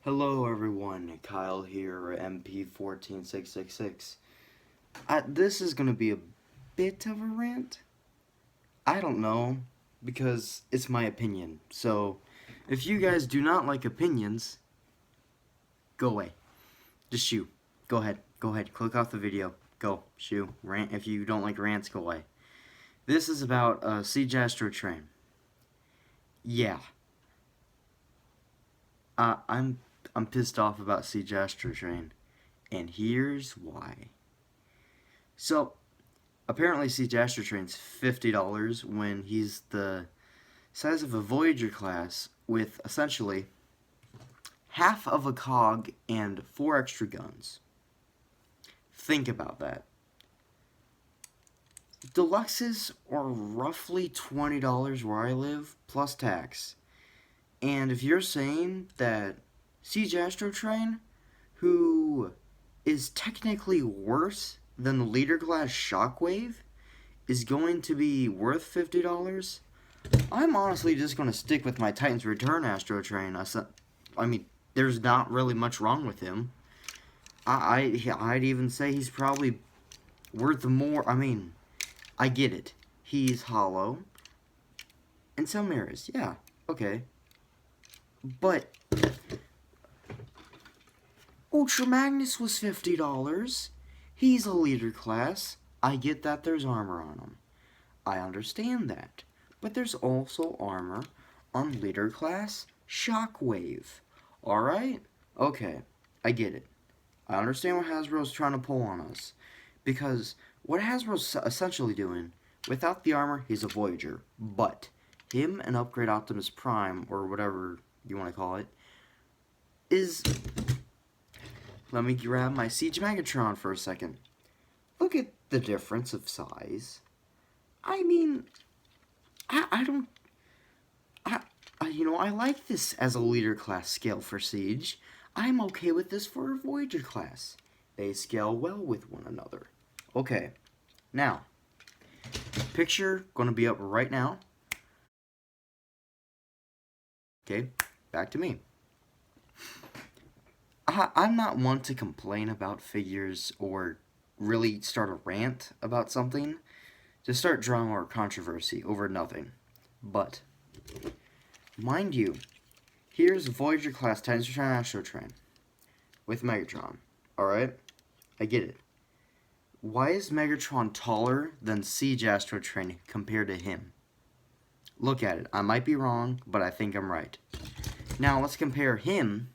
Hello everyone, Kyle here, MP14666. This is gonna be a bit of a rant. I don't know, because it's my opinion. So, if you guys do not like opinions, go away. Just shoo. Go ahead. Click off the video. Go. Shoo. Rant. If you don't like rants, go away. This is about Siege Astrotrain. Yeah. I'm pissed off about Siege Astrotrain. And here's why. So, apparently Siege Astrotrain's $50 when he's the size of a Voyager class with essentially half of a cog and 4 extra guns. Think about that. Deluxes are roughly $20 where I live, plus tax. And if you're saying that Siege Astrotrain, who is technically worse than the leader class Shockwave, is going to be worth $50, I'm honestly just going to stick with my Titan's Return Astrotrain. I mean, there's not really much wrong with him. I'd even say he's probably worth more. I mean, I get it. He's hollow. In some areas, yeah, okay. But Ultra Magnus was $50. He's a leader class. I get that there's armor on him. I understand that. But there's also armor on leader class Shockwave. Alright? Okay, I get it. I understand what Hasbro's trying to pull on us. Because what Hasbro's essentially doing, without the armor, he's a Voyager. But him and Upgrade Optimus Prime, or whatever you want to call it, is... Let me grab my Siege Megatron for a second. Look at the difference of size. I mean, I like this as a leader class scale for Siege. I'm okay with this for a Voyager class. They scale well with one another. Okay, now, picture gonna be up right now. Okay, back to me. I'm not one to complain about figures or really start a rant about something, to start drama or controversy over nothing. But, mind you, here's Voyager class Titan's Return Astrotrain with Megatron. Alright? I get it. Why is Megatron taller than Siege Astrotrain compared to him? Look at it. I might be wrong, but I think I'm right. Now, let's compare him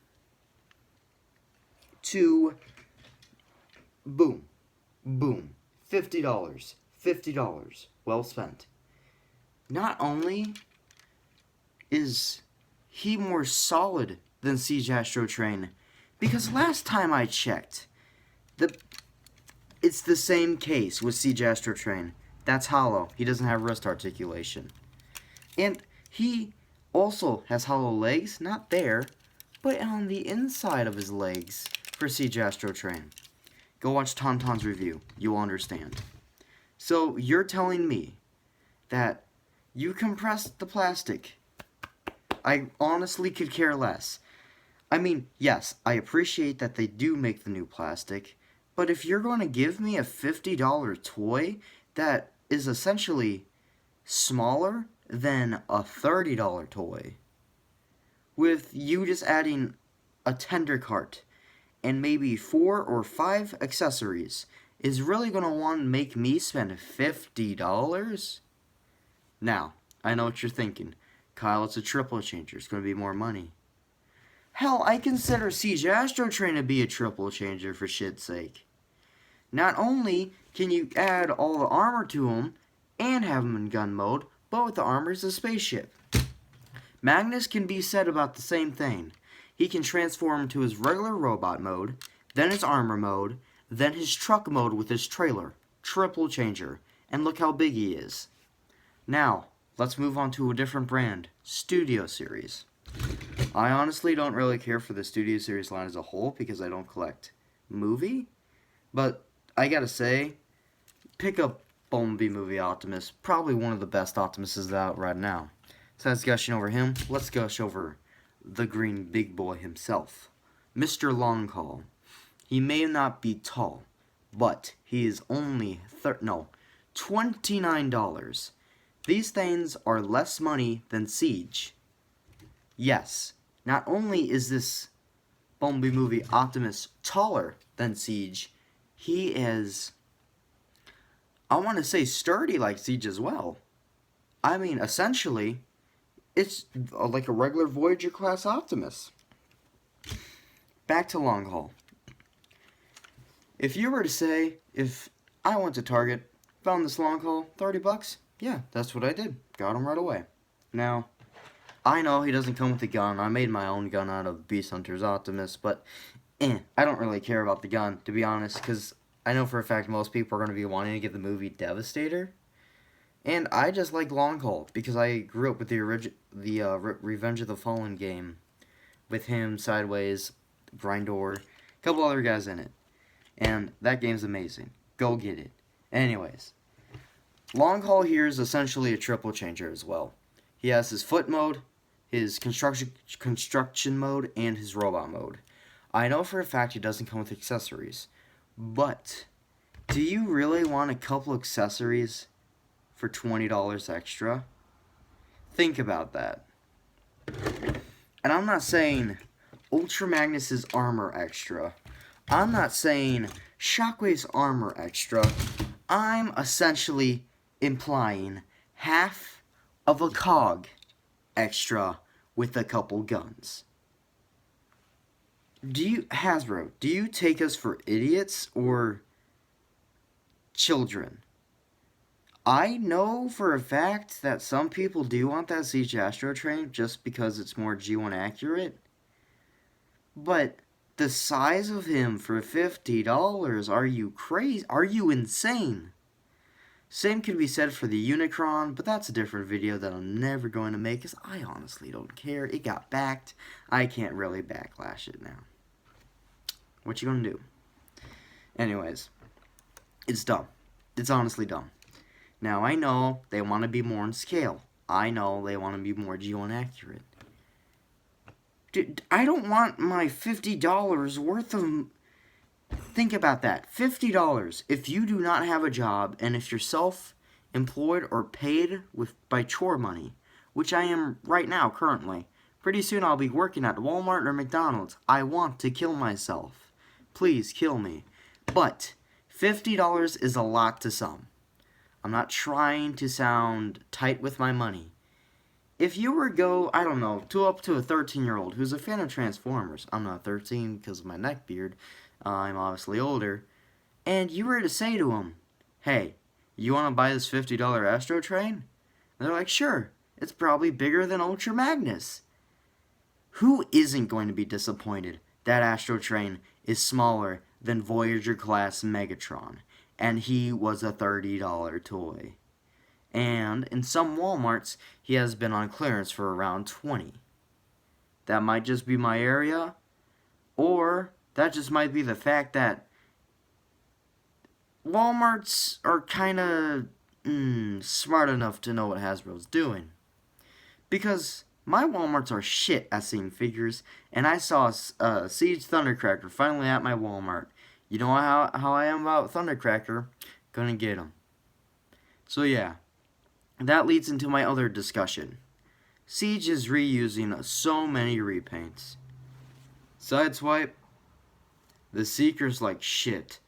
to... Boom. Boom. $50. $50. Well spent. Not only is he more solid than Siege Astrotrain, because last time I checked, it's the same case with Siege Astrotrain. That's hollow. He doesn't have wrist articulation. And he also has hollow legs, not there, but on the inside of his legs for Siege Astrotrain. Go watch Tauntaun's review. You'll understand. So, you're telling me that you compressed the plastic. I honestly could care less. I mean, yes, I appreciate that they do make the new plastic, but if you're going to give me a $50 toy that is essentially smaller than a $30 toy, with you just adding a tender cart and maybe 4 or 5 accessories, is really going to want to make me spend $50? Now, I know what you're thinking. Kyle, it's a triple changer. It's going to be more money. Hell, I consider Siege Astrotrain to be a triple changer for shit's sake. Not only can you add all the armor to him and have him in gun mode, but with the armor is a spaceship. Magnus can be said about the same thing. He can transform to his regular robot mode, then his armor mode, then his truck mode with his trailer. Triple changer. And look how big he is. Now, let's move on to a different brand. Studio Series. I honestly don't really care for the Studio Series line as a whole because I don't collect movie. But I gotta say, pick up Bumblebee Movie Optimus. Probably one of the best Optimuses out right now. Besides gushing over him, let's gush over the green big boy himself. Mr. Long Haul. He may not be tall, but he is only $29. These things are less money than Siege. Yes, not only is this Bumblebee movie Optimus taller than Siege, he is, I want to say, sturdy like Siege as well. I mean, essentially, it's like a regular Voyager class Optimus. Back to Long Haul. If you were to say, if I went to Target, found this Long Haul, $30, yeah, that's what I did. Got him right away. Now, I know he doesn't come with a gun. I made my own gun out of Beast Hunter's Optimus, but I don't really care about the gun, to be honest, because I know for a fact most people are going to be wanting to get the movie Devastator. And I just like Long Haul, because I grew up with the Revenge of the Fallen game, with him, Sideways, Grindor, a couple other guys in it. And that game's amazing. Go get it. Anyways, Long Haul here is essentially a triple changer as well. He has his foot mode, his construction mode, and his robot mode. I know for a fact he doesn't come with accessories, but do you really want a couple accessories for $20 extra? Think about that. And I'm not saying Ultra Magnus's armor extra. I'm not saying Shockwave's armor extra. I'm essentially implying half of a cog extra with a couple guns. Hasbro, do you take us for idiots or children? I know for a fact that some people do want that Siege Astrotrain just because it's more G1 accurate. But the size of him for $50, are you crazy? Are you insane? Same could be said for the Unicron, but that's a different video that I'm never going to make because I honestly don't care. It got backed. I can't really backlash it now. What you gonna do? Anyways, it's dumb. It's honestly dumb. Now, I know they want to be more in scale. I know they want to be more G1 accurate. Dude, I don't want my $50 worth of... Think about that. $50. If you do not have a job, and if you're self-employed or paid by chore money, which I am right now, currently. Pretty soon I'll be working at Walmart or McDonald's. I want to kill myself. Please kill me. But $50 is a lot to some. I'm not trying to sound tight with my money. If you were to go, I don't know, up to a 13-year-old who's a fan of Transformers, I'm not 13 because of my neck beard, I'm obviously older, and you were to say to him, hey, you want to buy this $50 Astrotrain? And they're like, sure, it's probably bigger than Ultra Magnus. Who isn't going to be disappointed that Astrotrain is smaller than Voyager-class Megatron, and he was a $30 toy? And in some Walmarts, he has been on clearance for around $20. That might just be my area, or that just might be the fact that Walmarts are kind of smart enough to know what Hasbro's doing. Because my Walmarts are shit at seeing figures, and I saw Siege Thundercracker finally at my Walmart. You know how I am about Thundercracker? Gonna get him. So yeah, that leads into my other discussion. Siege is reusing so many repaints. Sideswipe. The Seeker's like shit.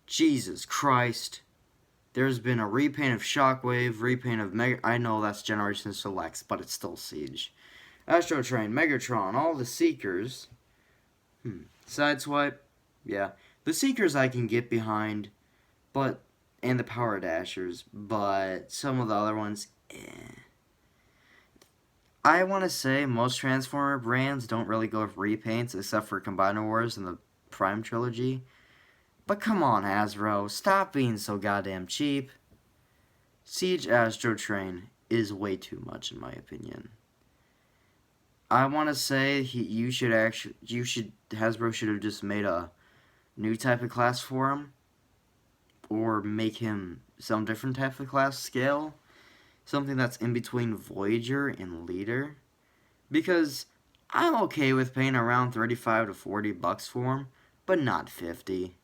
Jesus Christ. There's been a repaint of Shockwave, repaint of Mega... I know that's Generation Selects, but it's still Siege. Astrotrain, Megatron, all the Seekers. Sideswipe. Yeah. The Seekers I can get behind, but... and the Power Dashers, but some of the other ones, I want to say most Transformer brands don't really go with repaints, except for Combiner Wars and the Prime Trilogy. But come on, Hasbro, stop being so goddamn cheap. Siege Astrotrain is way too much, in my opinion. I want to say Hasbro should have just made a new type of class for him. Or make him some different type of class scale. Something that's in between Voyager and Leader. Because I'm okay with paying around 35 to 40 bucks for them, but not 50.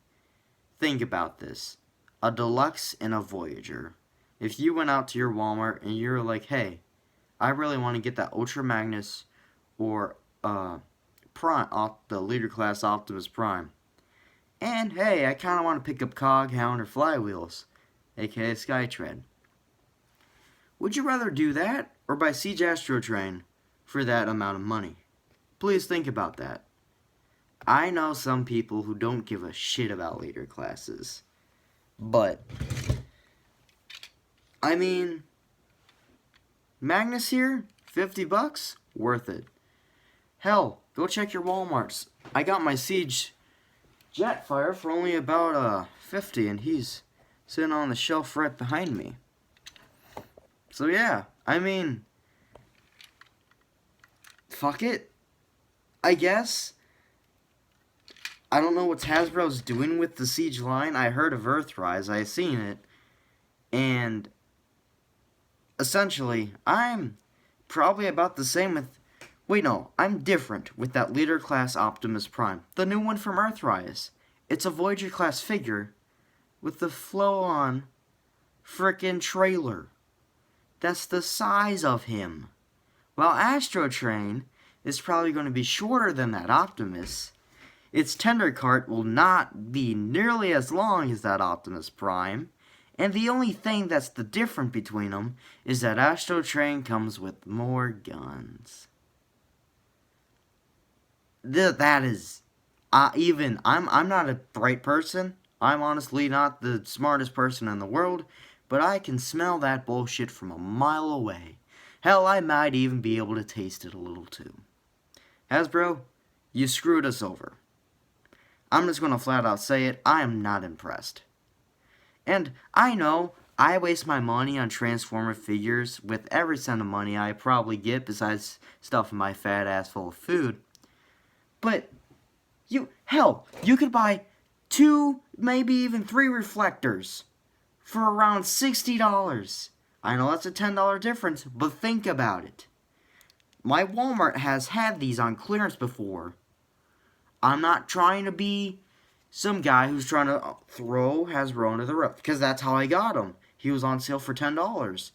Think about this. A Deluxe and a Voyager. If you went out to your Walmart and you're like, hey, I really want to get that Ultra Magnus or Prime, the Leader Class Optimus Prime. And hey, I kind of want to pick up Cog, Hound, or Flywheels, aka Skytread. Would you rather do that or buy Siege Astrotrain for that amount of money? Please think about that. I know some people who don't give a shit about leader classes, but I mean, Magnus here, 50 bucks, worth it. Hell, go check your Walmarts. I got my Siege Jetfire for only about 50, and he's sitting on the shelf right behind me. So yeah, I mean, fuck it, I guess. I don't know what Hasbro's doing with the Siege line. I heard of Earthrise, I seen it, and essentially, I'm probably about the same with... Wait, no, I'm different with that Leader Class Optimus Prime. The new one from Earthrise. It's a Voyager Class figure with the flow-on frickin' trailer. That's the size of him. While Astrotrain is probably going to be shorter than that Optimus, its tender cart will not be nearly as long as that Optimus Prime. And the only thing that's the difference between them is that Astrotrain comes with more guns. That is, I'm not a bright person. I'm honestly not the smartest person in the world, but I can smell that bullshit from a mile away. Hell, I might even be able to taste it a little too. Hasbro, you screwed us over. I'm just gonna flat out say it, I am not impressed. And I know I waste my money on Transformer figures with every cent of money I probably get besides stuffing my fat ass full of food. But, you could buy 2, maybe even 3 reflectors for around $60. I know that's a $10 difference, but think about it. My Walmart has had these on clearance before. I'm not trying to be some guy who's trying to throw Hasbro under the rug, because that's how I got him. He was on sale for $10.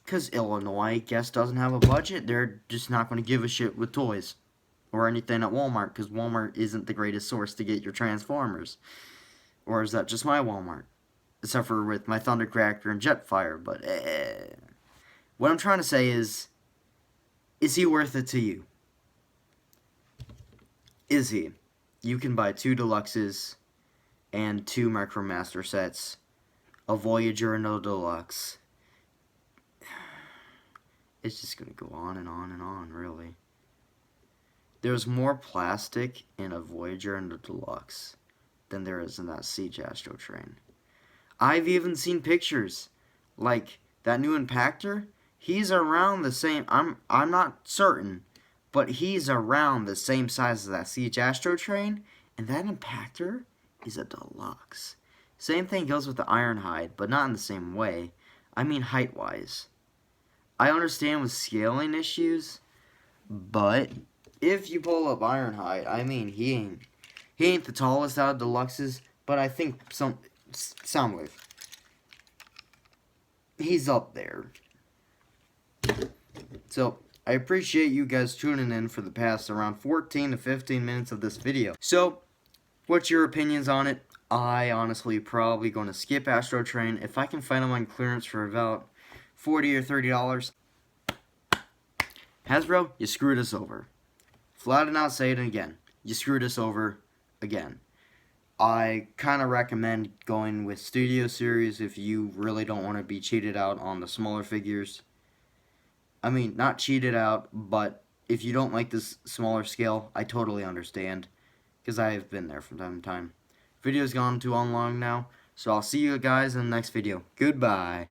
Because Illinois, I guess, doesn't have a budget. They're just not going to give a shit with toys or anything at Walmart, because Walmart isn't the greatest source to get your Transformers. Or is that just my Walmart? Except for with my Thundercracker and Jetfire, but what I'm trying to say is he worth it to you? Is he? You can buy 2 Deluxes and 2 Micromaster sets, a Voyager and a Deluxe. It's just going to go on and on and on, really. There's more plastic in a Voyager and a Deluxe than there is in that Siege Astrotrain. I've even seen pictures, like that new Impactor. He's around the same, I'm not certain, but he's around the same size as that Siege Astrotrain, and that Impactor is a Deluxe. Same thing goes with the Ironhide, but not in the same way. I mean height-wise. I understand with scaling issues, but if you pull up Ironhide, I mean, he ain't the tallest out of Deluxes, but I think Soundwave, he's up there. So, I appreciate you guys tuning in for the past around 14 to 15 minutes of this video. So, what's your opinions on it? I honestly probably going to skip Astrotrain. If I can find them on clearance for about $40 or $30. Hasbro, you screwed us over. Flat out say it again. You screwed us over again. I kind of recommend going with Studio Series if you really don't want to be cheated out on the smaller figures. I mean, not cheated out, but if you don't like this smaller scale, I totally understand, because I have been there from time to time. Video's gone too long now, so I'll see you guys in the next video. Goodbye.